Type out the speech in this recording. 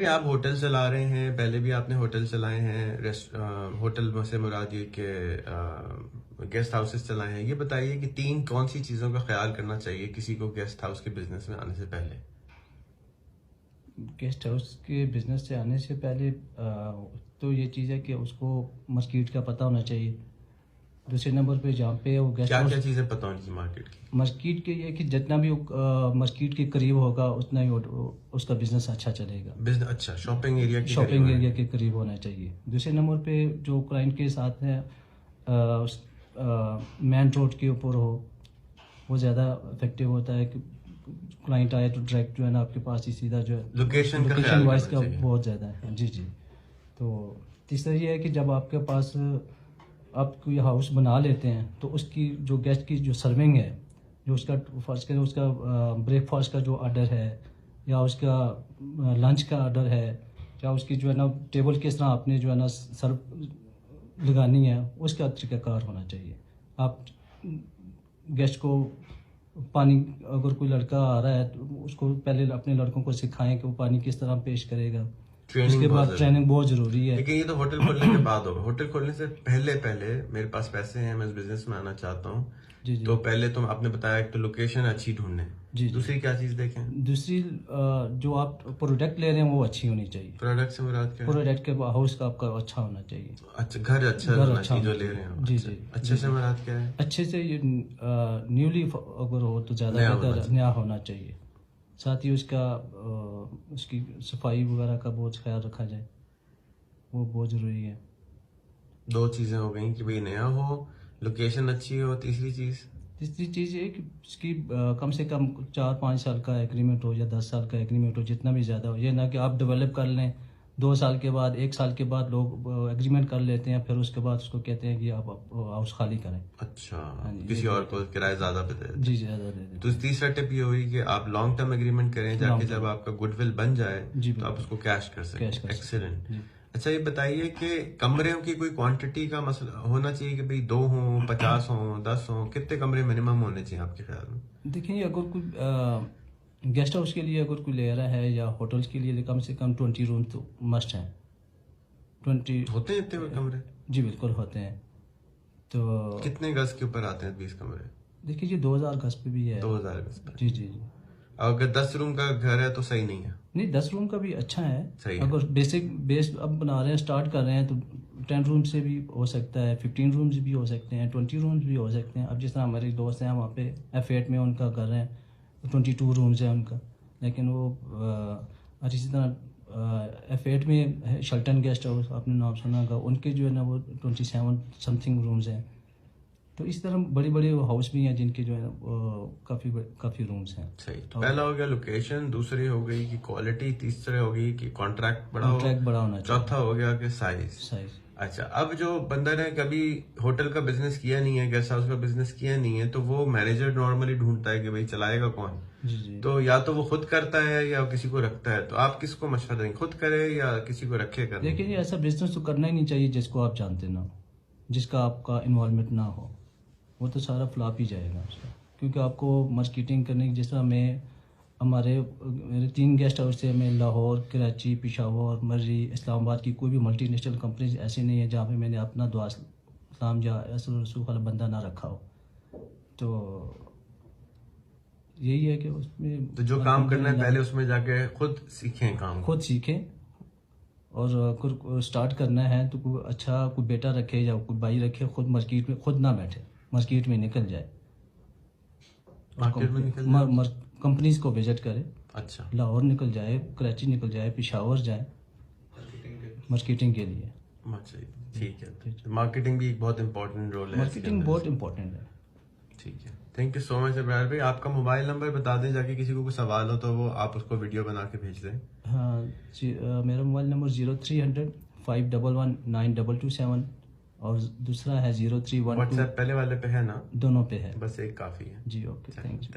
आप होटल चला रहे हैं, पहले भी आपने होटल चलाए हैं, होटल से मुराद ये कि गेस्ट हाउसेस चलाए हैं। ये बताइए कि तीन कौन सी चीज़ों का ख्याल करना चाहिए किसी को गेस्ट हाउस के बिजनेस में आने से पहले? गेस्ट हाउस के बिजनेस से आने से पहले तो ये चीज़ है कि उसको मार्केट का पता होना चाहिए। दूसरे नंबर पे जहाँ पे वो गेस्ट क्या हाउस, क्या चीज़ें पता होनी चाहिए मार्केट की? मार्केट के ये कि जितना भी मार्केट के करीब होगा उतना ही उसका बिजनेस अच्छा चलेगा। बिजनेस अच्छा शॉपिंग एरिया की शॉपिंग एरिया के करीब होना चाहिए। दूसरे नंबर पे जो क्लाइंट के साथ है मेन रोड के ऊपर हो, वो ज़्यादा इफेक्टिव होता है कि क्लाइंट आए तो डायरेक्ट जो है ना आपके पास ही सीधा जो है लोकेशन का लोकेशन ख्याल वाइज करना का चाहिए। बहुत ज़्यादा है। जी जी। तो तीसरा ये है कि जब आपके पास आप कोई हाउस बना लेते हैं तो उसकी जो गेस्ट की जो सर्विंग है, जो उसका फर्स्ट करें उसका ब्रेकफास्ट का जो ऑर्डर है या उसका लंच का ऑर्डर है या उसकी जो है ना टेबल किस तरह आपने जो है ना सर्व लगानी है, उसका तरीकाकार होना चाहिए। आप गेस्ट को पानी, अगर कोई लड़का आ रहा है तो उसको पहले अपने लड़कों को सिखाएं कि वो पानी किस तरह पेश करेगा। उसके बाद ट्रेनिंग बहुत ज़रूरी है। लेकिन ये तो होटल खोलने के बाद होगा। होटल खोलने से पहले पहले मेरे पास पैसे हैं, मैं इस बिजनेस में आना चाहता हूँ, जी जी। तो पहले तो आपने बताया एक तो लोकेशन अच्छी ढूंढने, जी जी। दूसरी क्या चीज़ देखें? दूसरी जो आप प्रोडक्ट ले रहे हैं वो अच्छी होनी चाहिए। प्रोडक्ट से मुराद क्या है? प्रोडक्ट के हाउस का आपका अच्छा होना चाहिए। अच्छा, घर अच्छा घर होना अच्छा चाहिए जो होना ले रहे हैं। जी अच्छा, जी। अच्छे से मुराद क्या है? अच्छे से ये न्यूली अगर हो तो ज़्यादा नया होना बेहतर, चाहिए। नया होना चाहिए। साथ ही उसका उसकी सफाई वगैरह का बहुत ख्याल रखा जाए, वो बहुत ज़रूरी है। दो चीज़ें हो गई कि भाई नया हो, लोकेशन अच्छी हो, तीसरी चीज़? तीसरी चीज़ ये कि उसकी कम से कम 4-5 साल का एग्रीमेंट हो या 10 साल का एग्रीमेंट हो, जितना भी ज़्यादा हो। ये ना कि आप डेवलप कर लें 2 साल के बाद, 1 साल के बाद लोग एग्रीमेंट कर लेते हैं, फिर उसके बाद उसको कहते हैं कि आप हाउस खाली करें। अच्छा, हाँ जी, किसी ये और को किराया ज्यादा पे दे देते। जी ज़्यादा दे तो देते तीसरा टिप ये हुई कि आप लॉन्ग टर्म एग्रीमेंट करें, जाके लॉन्ग जब टर्म। आपका गुडविल बन जाए जी तो आप बिल्कुल। उसको कैश कर कैश सकें। कर सकते एक्सीलेंट। जी। अच्छा, ये बताइए कि कमरों की कोई क्वांटिटी का मसला होना चाहिए कि भाई 2 हों, 50 हों, 10 हों, कितने कमरे मिनिमम होने चाहिए आपके ख्याल में? देखिए, अगर कोई गेस्ट हाउस के लिए अगर कोई ले रहा है या होटल्स के लिए कम से कम 20 रूम तो मस्ट हैं। 20 होते हैं इतने कमरे? जी बिल्कुल होते हैं। तो कितने गज के ऊपर आते हैं 20 कमरे? देखिए ये 2000 गज पे भी है। 2000 गज पे? जी जी जी। अगर 10 रूम का घर है तो सही नहीं है? नहीं, 10 रूम का भी अच्छा है। सही है। अगर बेस अब बना रहे हैं, स्टार्ट कर रहे हैं, तो 10 रूम से भी हो सकता है, 15 रूम्स भी हो सकते हैं, 20 रूम्स भी हो सकते हैं। अब जिस तरह हमारे दोस्त हैं वहाँ पे F8 में उनका घर है, 22 रूम्स है उनका। लेकिन वो और इसी तरह F8 में है शेल्टन गेस्ट हाउस, आपने नाम सुना होगा, उनके जो है ना वो 27 समथिंग रूम्स हैं। तो इस तरह बड़े बड़े हाउस भी हैं जिनके जो है ना काफ़ी रूम्स हैं। सही। तो पहला हो गया लोकेशन, दूसरी हो गई कि क्वालिटी, तीसरे हो गई कि कॉन्ट्रैक्ट बड़ा होना चाहिए, चौथा हो गया कि साइज। अच्छा, अब जो बंदा ने कभी होटल का बिजनेस किया नहीं है, गेस्ट हाउस का बिजनेस किया नहीं है, तो वो मैनेजर नॉर्मली ढूंढता है कि भाई चलाएगा कौन। जी जी। तो या तो वो खुद करता है या किसी को रखता है, तो आप किसको मशवरा देंगे, खुद करे या किसी को रखे कर? देखिए, ऐसा बिजनेस तो करना ही नहीं चाहिए जिसको आप जानते ना हो, जिसका आपका इन्वॉल्वमेंट ना हो। वो तो सारा फ्लॉप ही जाएगा उसका। क्योंकि आपको मार्केटिंग करने की, जिस तरह मेरे 3 गेस्ट हाउस थे, मैं लाहौर, कराची, पेशावर, मर्री, इस्लामाबाद की कोई भी मल्टीनेशनल कंपनीज ऐसी नहीं है जहाँ पे मैंने अपना दुआ इस्लाम या रसूल वाला बंदा ना रखा हो। तो यही है कि उसमें तो जो काम करना है पहले उसमें जाके खुद सीखें, काम खुद सीखें। और अगर स्टार्ट करना है तो कोई अच्छा कोई बेटा रखे या कोई भाई रखे, खुद मार्केट में खुद ना बैठे, मार्केट में निकल जाए, मार्केट में निकल जाए, कंपनीज को विजिट करे। अच्छा, लाहौर निकल जाए, कराची निकल जाए, पेशावर जाए मार्केटिंग के लिए। ठीक है। मार्केटिंग भी एक बहुत इंपॉर्टेंट रोल है, मार्केटिंग बहुत इंपॉर्टेंट है। ठीक है। Thank you so much Ibrar भाई। आपका मोबाइल नंबर बता दें, जाके किसी को कोई सवाल हो तो वो आप उसको वीडियो बना के भेज दें। हाँ मेरा मोबाइल नंबर 0300 511 9227 और दूसरा है 0312। व्हाट्सएप पहले वाले पे है ना? दोनों पे है। बस एक काफ़ी है जी ओके, थैंक यू।